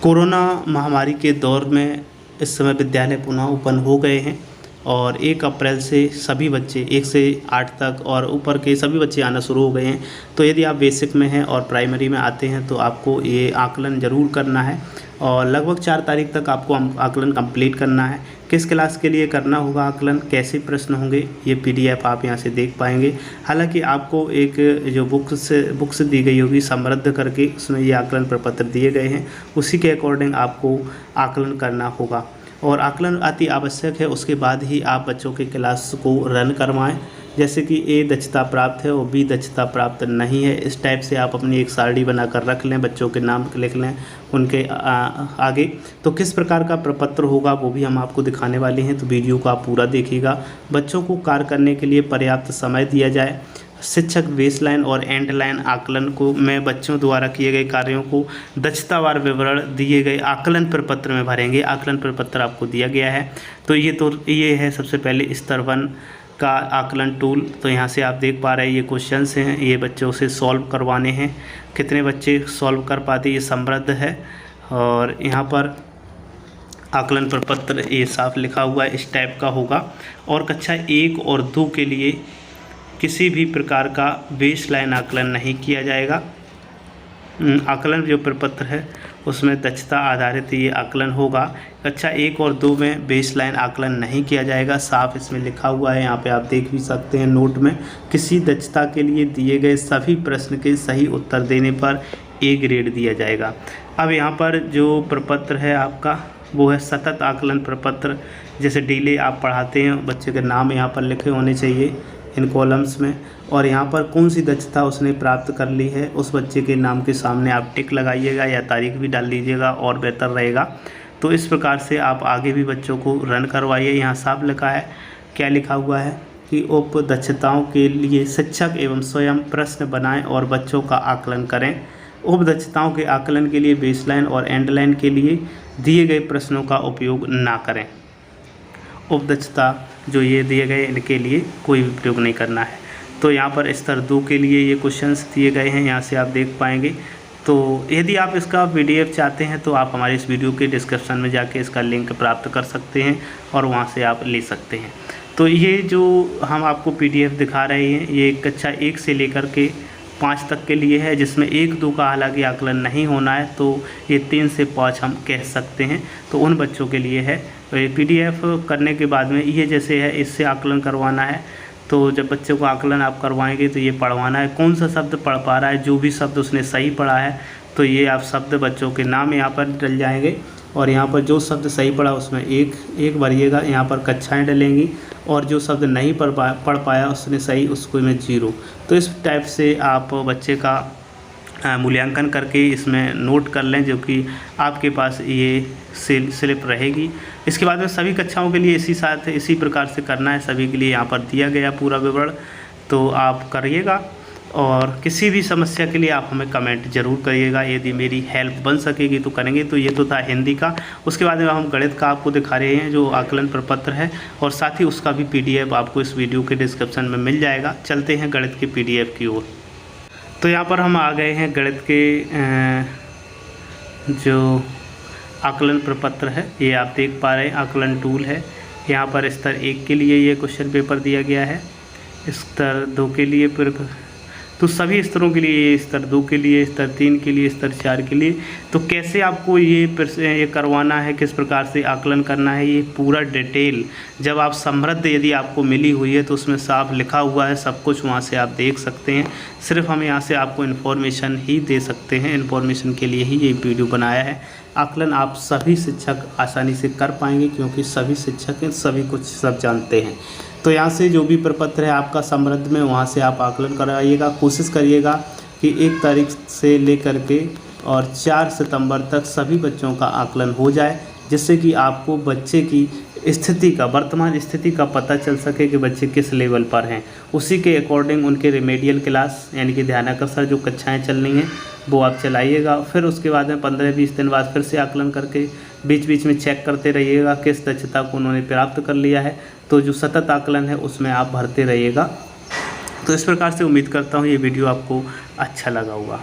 Corona महामारी के दौर में इस समय विद्यालय पुनः ओपन हो गए हैं और 1 अप्रैल से सभी बच्चे 1 से 8 तक और ऊपर के सभी बच्चे आना शुरू हो गए हैं। तो यदि आप बेसिक में हैं और प्राइमरी में आते हैं तो आपको ये आकलन ज़रूर करना है और लगभग 4 तारीख तक आपको आकलन कंप्लीट करना है। किस क्लास के लिए करना होगा आकलन, कैसे प्रश्न होंगे, ये PDF आप यहाँ से देख पाएंगे। हालांकि आपको एक जो बुक्स दी गई होगी समृद्ध करके, उसमें ये आकलन प्रपत्र दिए गए हैं, उसी के अकॉर्डिंग आपको आकलन करना होगा और आकलन अति आवश्यक है। उसके बाद ही आप बच्चों के क्लास को रन करवाएं। जैसे कि A दक्षता प्राप्त है और B दक्षता प्राप्त नहीं है, इस टाइप से आप अपनी एक सारणी बनाकर रख लें, बच्चों के नाम लिख लें उनके आगे। तो किस प्रकार का प्रपत्र होगा वो भी हम आपको दिखाने वाले हैं, तो वीडियो को आप पूरा देखिएगा। बच्चों को कार्य करने के लिए पर्याप्त समय दिया जाए। शिक्षक बेसलाइन और एंड लाइन आकलन को में बच्चों द्वारा किए गए कार्यों को दक्षतावार विवरण दिए गए आकलन प्रपत्र में भरेंगे। आकलन प्रपत्र आपको दिया गया है। तो ये है सबसे पहले स्तर 1 का आकलन टूल। तो यहाँ से आप देख पा रहे हैं ये क्वेश्चंस हैं, ये बच्चों से सॉल्व करवाने हैं। कितने बच्चे सॉल्व कर पाते ये समृद्ध है और यहाँ पर आकलन प्रपत्र ये साफ लिखा हुआ है, इस टाइप का होगा। और कक्षा 1 और 2 के लिए किसी भी प्रकार का बेसलाइन आकलन नहीं किया जाएगा। आकलन जो प्रपत्र है उसमें दक्षता आधारित ये आकलन होगा। कक्षा 1 और 2 में बेसलाइन आकलन नहीं किया जाएगा, साफ इसमें लिखा हुआ है, यहाँ पे आप देख भी सकते हैं नोट में। किसी दक्षता के लिए दिए गए सभी प्रश्न के सही उत्तर देने पर A ग्रेड दिया जाएगा। अब यहाँ पर जो प्रपत्र है आपका वो है सतत आकलन प्रपत्र। जैसे डेली आप पढ़ाते हैं, बच्चे के नाम यहाँ पर लिखे होने चाहिए इन कॉलम्स में, और यहाँ पर कौन सी दक्षता उसने प्राप्त कर ली है उस बच्चे के नाम के सामने आप टिक लगाइएगा या तारीख भी डाल दीजिएगा और बेहतर रहेगा। तो इस प्रकार से आप आगे भी बच्चों को रन करवाइए। यहाँ साफ लिखा है, क्या लिखा हुआ है कि उप दक्षताओं के लिए शिक्षक एवं स्वयं प्रश्न बनाएं और बच्चों का आकलन करें। उप दक्षताओं के आकलन के लिए बेसलाइन और एंड लाइन के लिए दिए गए प्रश्नों का उपयोग ना करें। उपदक्षता जो ये दिए गए इनके लिए कोई भी प्रयोग नहीं करना है। तो यहाँ पर स्तर 2 के लिए ये क्वेश्चंस दिए गए हैं, यहाँ से आप देख पाएंगे। तो यदि आप इसका PDF चाहते हैं तो आप हमारे इस वीडियो के डिस्क्रिप्शन में जाके इसका लिंक प्राप्त कर सकते हैं और वहाँ से आप ले सकते हैं। तो ये जो हम आपको PDF दिखा रहे हैं ये कक्षा 1 से लेकर के 5 तक के लिए है, जिसमें 1-2 का हालांकि आकलन नहीं होना है, तो ये 3 से 5 हम कह सकते हैं। तो उन बच्चों के लिए है। तो ये PDF करने के बाद में ये जैसे है इससे आकलन करवाना है। तो जब बच्चे को आकलन आप करवाएंगे तो ये पढ़वाना है कौन सा शब्द पढ़ पा रहा है, जो भी शब्द उसने सही पढ़ा है तो ये आप शब्द बच्चों के नाम यहाँ पर डल जाएंगे और यहाँ पर जो शब्द सही पढ़ा उसमें एक भरिएगा, यहाँ पर कक्षाएँ डलेंगी और जो शब्द नहीं पढ़ पाया उसने सही उसको में 0। तो इस टाइप से आप बच्चे का मूल्यांकन करके इसमें नोट कर लें, जो कि आपके पास ये स्लिप रहेगी। इसके बाद में सभी कक्षाओं के लिए इसी प्रकार से करना है, सभी के लिए यहाँ पर दिया गया पूरा विवरण। तो आप करिएगा और किसी भी समस्या के लिए आप हमें कमेंट ज़रूर करिएगा, यदि मेरी हेल्प बन सकेगी तो करेंगे। तो ये तो था हिंदी का। उसके बाद में हम गणित का आपको दिखा रहे हैं जो आकलन प्रपत्र है और साथ ही उसका भी PDF आपको इस वीडियो के डिस्क्रिप्शन में मिल जाएगा। चलते हैं गणित के PDF की ओर। तो यहाँ पर हम आ गए हैं गणित के जो आकलन प्रपत्र है, ये आप देख पा रहे हैं आकलन टूल है। यहाँ पर स्तर 1 के लिए ये क्वेश्चन पेपर दिया गया है, स्तर 2 के लिए तो सभी स्तरों के लिए, स्तर 2 के लिए, स्तर 3 के लिए, स्तर 4 के लिए। तो कैसे आपको ये करवाना है, किस प्रकार से आकलन करना है, ये पूरा डिटेल जब आप समृद्ध यदि आपको मिली हुई है तो उसमें साफ लिखा हुआ है सब कुछ, वहाँ से आप देख सकते हैं। सिर्फ हम यहाँ से आपको इन्फॉर्मेशन ही दे सकते हैं, इन्फॉर्मेशन के लिए ही ये वीडियो बनाया है। आकलन आप सभी शिक्षक आसानी से कर पाएंगे क्योंकि सभी शिक्षक सभी कुछ सब जानते हैं। तो यहाँ से जो भी प्रपत्र है आपका समृद्ध में, वहाँ से आप आकलन कराइएगा। कोशिश करिएगा कि 1 तारीख से लेकर के और 4 सितंबर तक सभी बच्चों का आकलन हो जाए, जिससे कि आपको बच्चे की स्थिति का, वर्तमान स्थिति का पता चल सके कि बच्चे किस लेवल पर हैं। उसी के अकॉर्डिंग उनके रिमेडियल क्लास यानी कि ध्यानाकर्षण जो कक्षाएँ चल रही हैं वो आप चलाइएगा। फिर उसके बाद में 15-20 दिन बाद फिर से आकलन करके बीच बीच में चेक करते रहिएगा किस दक्षता को उन्होंने प्राप्त कर लिया है। तो जो सतत आकलन है उसमें आप भरते रहिएगा। तो इस प्रकार से उम्मीद करता हूँ ये वीडियो आपको अच्छा लगा होगा।